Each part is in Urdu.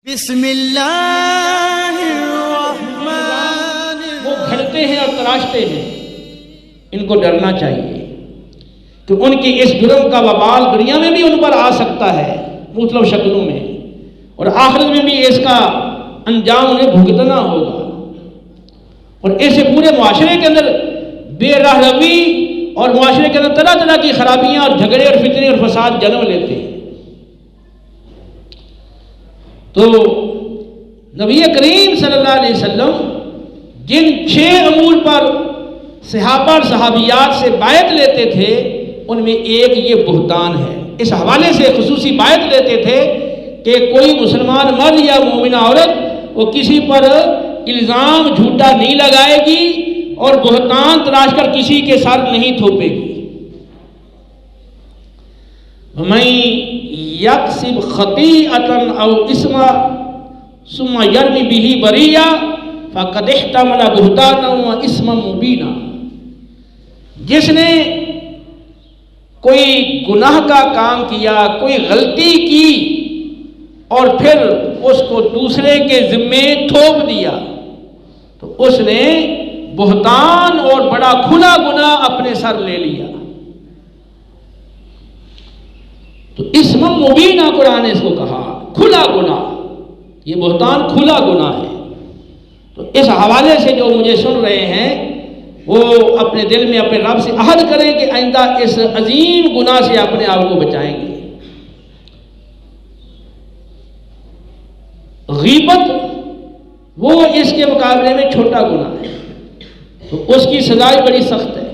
بسم اللہ الرحمن وہ گھڑتے ہیں اور تراشتے ہیں، ان کو ڈرنا چاہیے کہ ان کی اس جرم کا وبال دنیا میں بھی ان پر آ سکتا ہے مختلف شکلوں میں، اور آخرت میں بھی اس کا انجام انہیں بھگتنا ہوگا، اور ایسے پورے معاشرے کے اندر بے راہ روی اور معاشرے کے اندر طرح طرح کی خرابیاں اور جھگڑے اور فتنے اور فساد جنم لیتے ہیں۔ تو نبی کریم صلی اللہ علیہ وسلم جن 6 امور پر صحابہ اور صحابیات سے بیعت لیتے تھے ان میں ایک یہ بہتان ہے۔ اس حوالے سے خصوصی بیعت لیتے تھے کہ کوئی مسلمان مرد یا مومنہ عورت وہ کسی پر الزام جھوٹا نہیں لگائے گی اور بہتان تراش کر کسی کے سر نہیں تھوپے گی۔ وَمَن يَكْسِبْ خَطِيئَةً أَوْ إِثْمًا ثُمَّ يَرْمِ بِهِ بَرِيًّا فَقَدِ احْتَمَلَ بُهْتَانًا وَإِثْمًا مُبِينًا، جس نے کوئی گناہ کا کام کیا، کوئی غلطی کی اور پھر اس کو دوسرے کے ذمے تھوپ دیا تو اس نے بہتان اور بڑا کھلا گناہ اپنے سر لے لیا۔ تو اسم مبینہ قرآن نے اس کو کہا، کھلا گناہ، یہ بہتان کھلا گناہ ہے۔ تو اس حوالے سے جو مجھے سن رہے ہیں وہ اپنے دل میں اپنے رب سے عہد کریں کہ آئندہ اس عظیم گناہ سے اپنے آپ کو بچائیں گے۔ غیبت وہ اس کے مقابلے میں چھوٹا گناہ ہے، تو اس کی سزا بڑی سخت ہے۔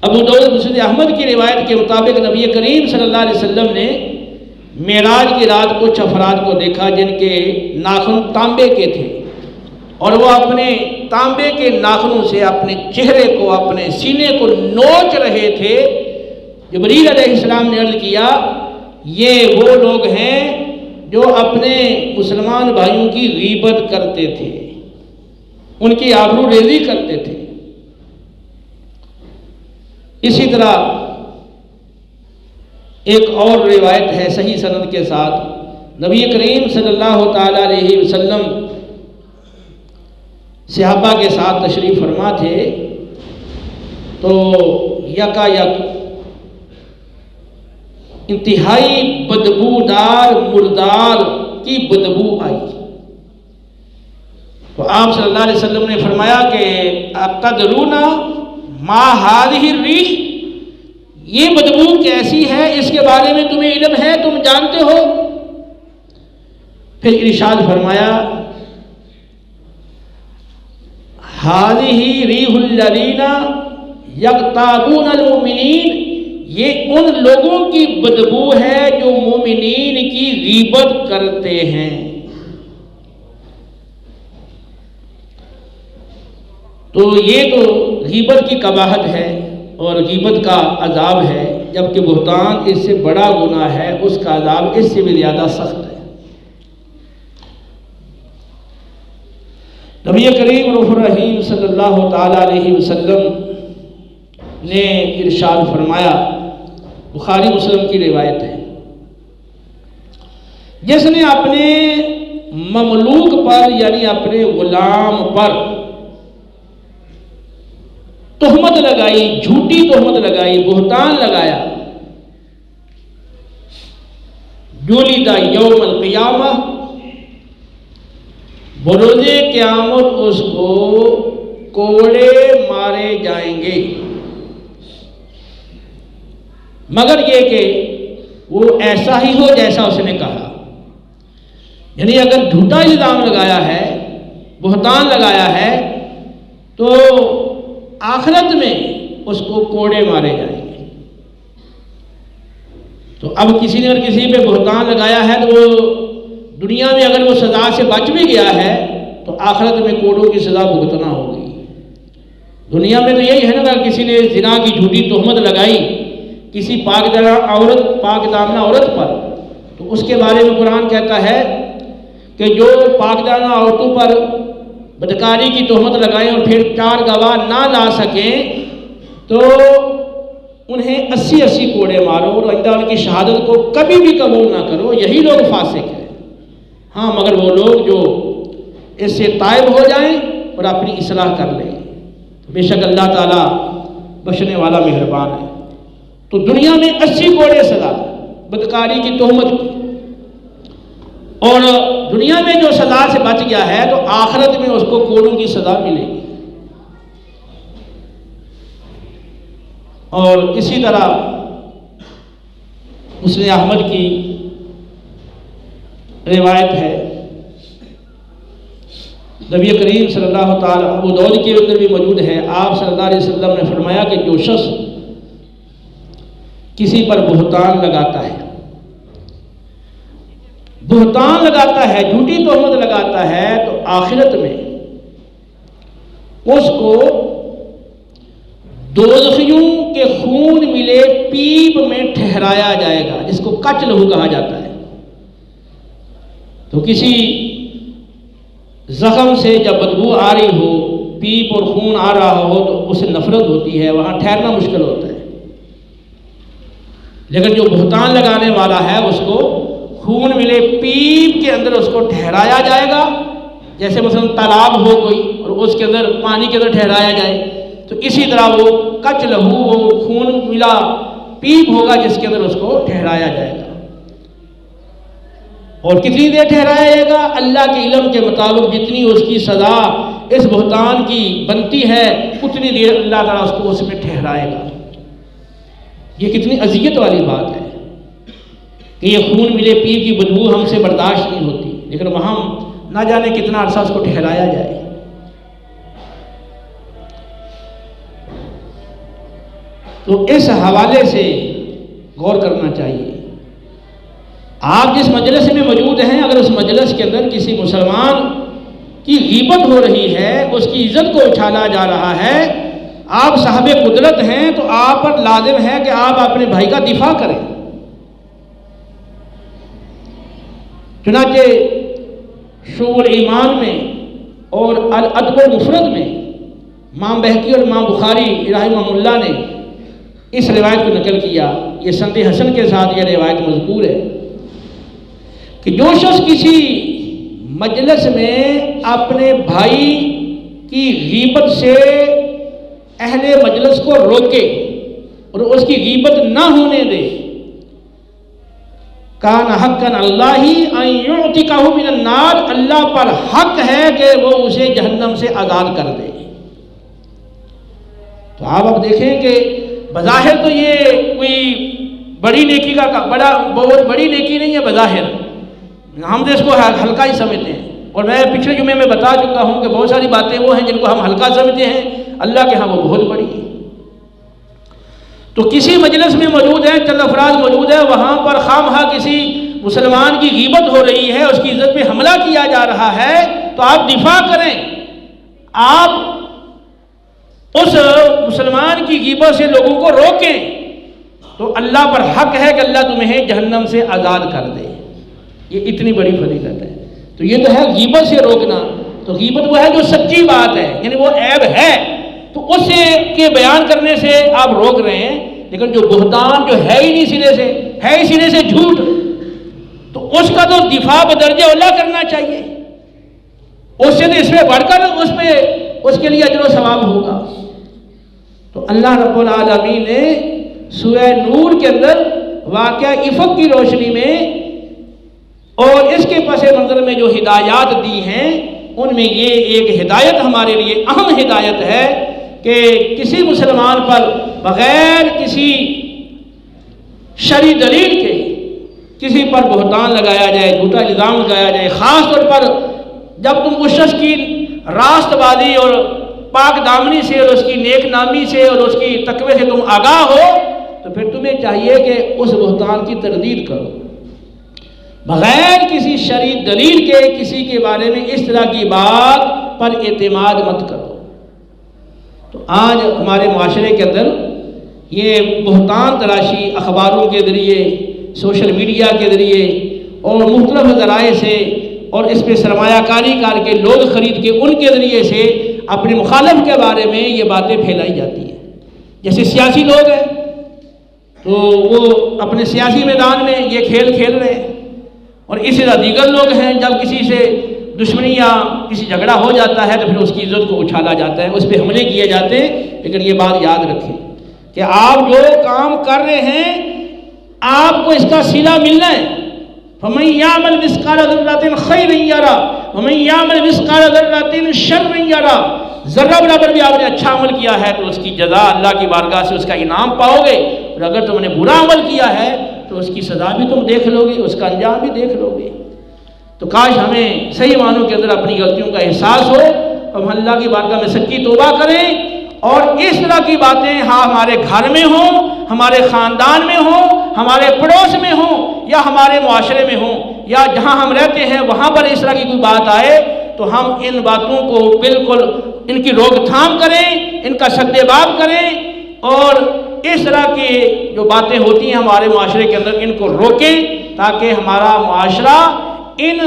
ابو داؤد مسند احمد کی روایت کے مطابق نبی کریم صلی اللہ علیہ وسلم نے معراج کی رات کچھ افراد کو دیکھا جن کے ناخن تانبے کے تھے، اور وہ اپنے تانبے کے ناخنوں سے اپنے چہرے کو، اپنے سینے کو نوچ رہے تھے۔ جبریل علیہ السلام نے عرض کیا یہ وہ لوگ ہیں جو اپنے مسلمان بھائیوں کی غیبت کرتے تھے، ان کی آبرو ریزی کرتے تھے۔ اسی طرح ایک اور روایت ہے صحیح سند کے ساتھ، نبی کریم صلی اللہ تعالی علیہ وسلم صحابہ کے ساتھ تشریف فرما تھے تو یکا یک انتہائی بدبودار مردار کی بدبو آئی، تو آپ صلی اللہ علیہ وسلم نے فرمایا کہ اتدرون ما هذه الريح، یہ بدبو کیسی ہے، اس کے بارے میں تمہیں علم ہے، تم جانتے ہو؟ پھر ارشاد فرمایا هذه ريح الذين يغتابون المؤمنين، یہ ان لوگوں کی بدبو ہے جو مومنین کی غیبت کرتے ہیں۔ تو یہ تو غیبت کی قباحت ہے اور غیبت کا عذاب ہے، جبکہ بہتان اس سے بڑا گناہ ہے، اس کا عذاب اس سے بھی زیادہ سخت ہے۔ نبی کریم رؤوف الرحیم صلی اللہ تعالی علیہ وسلم نے ارشاد فرمایا، بخاری مسلم کی روایت ہے، جس نے اپنے مملوک پر یعنی اپنے غلام پر تہمت لگائی، جھوٹی تہمت لگائی، بہتان لگایا، جلد یوم القیامہ، بروز قیامت اس کو کوڑے مارے جائیں گے، مگر یہ کہ وہ ایسا ہی ہو جیسا اس نے کہا۔ یعنی اگر جھوٹا الزام لگایا ہے، بہتان لگایا ہے، تو آخرت میں اس کو کوڑے مارے جائیں گے۔ تو اب کسی نے اگر کسی پہ بہتان لگایا ہے تو وہ دنیا میں اگر وہ سزا سے بچ بھی گیا ہے تو آخرت میں کوڑوں کی سزا بھگتنا ہوگی۔ دنیا میں تو یہی ہے نا، اگر کسی نے زنا کی جھوٹی تہمت لگائی کسی پاک دامنہ عورت پر تو اس کے بارے میں قرآن کہتا ہے کہ جو پاک دامنہ عورتوں پر بدکاری کی تہمت لگائیں اور پھر 4 گواہ نہ لا سکیں تو انہیں 80 کوڑے مارو اور آئندہ ان کی شہادت کو کبھی بھی قبول نہ کرو، یہی لوگ فاسق ہیں۔ ہاں مگر وہ لوگ جو اس سے تائب ہو جائیں اور اپنی اصلاح کر لیں، بے شک اللہ تعالیٰ بخشنے والا مہربان ہے۔ تو دنیا میں 80 کوڑے سزا بدکاری کی تہمت کی، اور دنیا میں جو سزا سے بچ گیا ہے تو آخرت میں اس کو کوڑوں کی سزا ملے گی۔ اور اسی طرح مسند احمد کی روایت ہے، نبی کریم صلی اللہ تعالیٰ ابو داؤد کے اندر بھی موجود ہے، آپ صلی اللہ علیہ وسلم نے فرمایا کہ جو شخص کسی پر بہتان لگاتا ہے، بہتان لگاتا ہے، جھوٹی تہمت لگاتا ہے، تو آخرت میں اس کو دوزخیوں کے خون ملے پیپ میں ٹھہرایا جائے گا، جس کو کچ لہو کہا جاتا ہے۔ تو کسی زخم سے جب بدبو آ رہی ہو، پیپ اور خون آ رہا ہو، تو اسے نفرت ہوتی ہے، وہاں ٹھہرنا مشکل ہوتا ہے۔ لیکن جو بہتان لگانے والا ہے اس کو خون ملے پیپ کے اندر اس کو ٹھہرایا جائے گا، جیسے مثلا تالاب ہو کوئی اور اس کے اندر پانی کے اندر ٹھہرایا جائے، تو اسی طرح وہ کچ لہو، وہ خون ملا پیپ ہوگا جس کے اندر اس کو ٹھہرایا جائے گا۔ اور کتنی دیر ٹھہرایا جائے گا؟ اللہ کے علم کے مطابق جتنی اس کی سزا اس بہتان کی بنتی ہے اتنی دیر اللہ تعالیٰ اس کو اس میں ٹھہرائے گا۔ یہ کتنی اذیت والی بات ہے کہ یہ خون ملے پیپ کی بدبو ہم سے برداشت نہیں ہوتی، لیکن وہاں نہ جانے کتنا عرصہ اس کو ٹھہرایا جائے۔ تو اس حوالے سے غور کرنا چاہیے۔ آپ جس مجلس میں موجود ہیں، اگر اس مجلس کے اندر کسی مسلمان کی غیبت ہو رہی ہے، اس کی عزت کو اچھالا جا رہا ہے، آپ صاحب قدرت ہیں، تو آپ پر لازم ہے کہ آپ اپنے بھائی کا دفاع کریں۔ چنانچہ شعب الایمان میں اور الادب المفرد میں امام بہقی اور امام بخاری رحمہ اللہ نے اس روایت کو نقل کیا، یہ سند حسن کے ساتھ یہ روایت مذکور ہے کہ جو شخص کسی مجلس میں اپنے بھائی کی غیبت سے اہل مجلس کو روکے اور اس کی غیبت نہ ہونے دے، کان حقا اللہ ان یعتقہ من النار، اللہ پر حق ہے کہ وہ اسے جہنم سے آزاد کر دے۔ تو آپ اب دیکھیں کہ بظاہر تو یہ کوئی بڑی نیکی کا بہت بڑی نیکی نہیں ہے، بظاہر ہم تو اس کو ہلکا ہی سمجھتے ہیں، اور میں پچھلے جمعے میں بتا چکا ہوں کہ بہت ساری باتیں وہ ہیں جن کو ہم ہلکا سمجھتے ہیں، اللہ کے ہاں وہ بہت بڑی ہے۔ تو کسی مجلس میں موجود ہیں، چند افراد موجود ہیں، وہاں پر خواہ کسی مسلمان کی غیبت ہو رہی ہے، اس کی عزت پہ حملہ کیا جا رہا ہے، تو آپ دفاع کریں، آپ اس مسلمان کی غیبت سے لوگوں کو روکیں، تو اللہ پر حق ہے کہ اللہ تمہیں جہنم سے آزاد کر دے۔ یہ اتنی بڑی فضیلت ہے۔ تو یہ تو ہے غیبت سے روکنا، تو غیبت وہ ہے جو سچی بات ہے، یعنی وہ عیب ہے، تو اس کے بیان کرنے سے آپ روک رہے ہیں، لیکن جو بہتان جو ہے ہی نہیں سرے سے، ہے ہی سرے سے جھوٹ، تو اس کا تو دفاع بدرجہ اولا کرنا چاہیے، اس سے تو اس میں بڑھ کر اس کے لیے اجر و ثواب ہوگا۔ تو اللہ رب العالمین نے سورہ نور کے اندر واقعہ افق کی روشنی میں اور اس کے پس منظر میں جو ہدایات دی ہیں، ان میں یہ ایک ہدایت ہمارے لیے اہم ہدایت ہے کہ کسی مسلمان پر بغیر کسی شرعی دلیل کے کسی پر بہتان لگایا جائے، جھوٹا الزام لگایا جائے، خاص طور پر جب تم اس شخص کی راست بازی اور پاک دامنی سے اور اس کی نیک نامی سے اور اس کی تقوی سے تم آگاہ ہو، تو پھر تمہیں چاہیے کہ اس بہتان کی تردید کرو، بغیر کسی شرعی دلیل کے کسی کے بارے میں اس طرح کی بات پر اعتماد مت کرو۔ تو آج ہمارے معاشرے کے اندر یہ بہتان تراشی اخباروں کے ذریعے، سوشل میڈیا کے ذریعے اور مختلف ذرائع سے، اور اس پہ سرمایہ کاری کر کے لوگ خرید کے ان کے ذریعے سے اپنے مخالف کے بارے میں یہ باتیں پھیلائی جاتی ہیں۔ جیسے سیاسی لوگ ہیں تو وہ اپنے سیاسی میدان میں یہ کھیل کھیل رہے ہیں، اور اسی طرح دیگر لوگ ہیں، جب کسی سے دشمنی یا کسی جھگڑا ہو جاتا ہے تو پھر اس کی عزت کو اچھالا جاتا ہے، اس پہ حملے کیے جاتے ہیں۔ لیکن یہ بات یاد رکھیں کہ آپ جو کام کر رہے ہیں آپ کو اس کا صلہ ملنا ہے۔ فَمَن يَعْمَلْ مِثْقَالَ ذَرَّةٍ خَيْرًا يَرَهُ وَمَن يَعْمَلْ مِثْقَالَ ذَرَّةٍ شَرًّا يَرَهُ، ذرہ برابر بھی آپ نے اچھا عمل کیا ہے تو اس کی جزا اللہ کی بارگاہ سے اس کا انعام پاؤ گے، اور اگر تم نے برا عمل کیا ہے تو اس کی سزا بھی تم دیکھ لو گے، اس کا انجام بھی دیکھ لو گے۔ تو کاش ہمیں صحیح معنوں کے اندر اپنی غلطیوں کا احساس ہو، ہم اللہ کی بارگاہ میں سچی توبہ کریں، اور اس طرح کی باتیں ہمارے گھر میں ہوں، ہمارے خاندان میں ہوں، ہمارے پڑوس میں ہوں، یا ہمارے معاشرے میں ہوں، یا جہاں ہم رہتے ہیں وہاں پر اس طرح کی کوئی بات آئے تو ہم ان باتوں کو بالکل ان کی روک تھام کریں، ان کا سد باب کریں، اور اس طرح کی جو باتیں ہوتی ہیں ہمارے معاشرے کے اندر ان کو روکیں، تاکہ ہمارا معاشرہ ان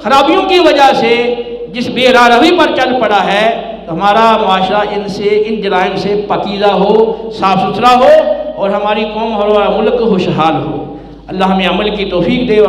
خرابیوں کی وجہ سے جس بے راہ روی پر چل پڑا ہے تو ہمارا معاشرہ ان جرائم سے پاکیزہ ہو، صاف ستھرا ہو، اور ہماری قوم اور ہمارا ملک خوشحال ہو۔ اللہ ہمیں عمل کی توفیق دے۔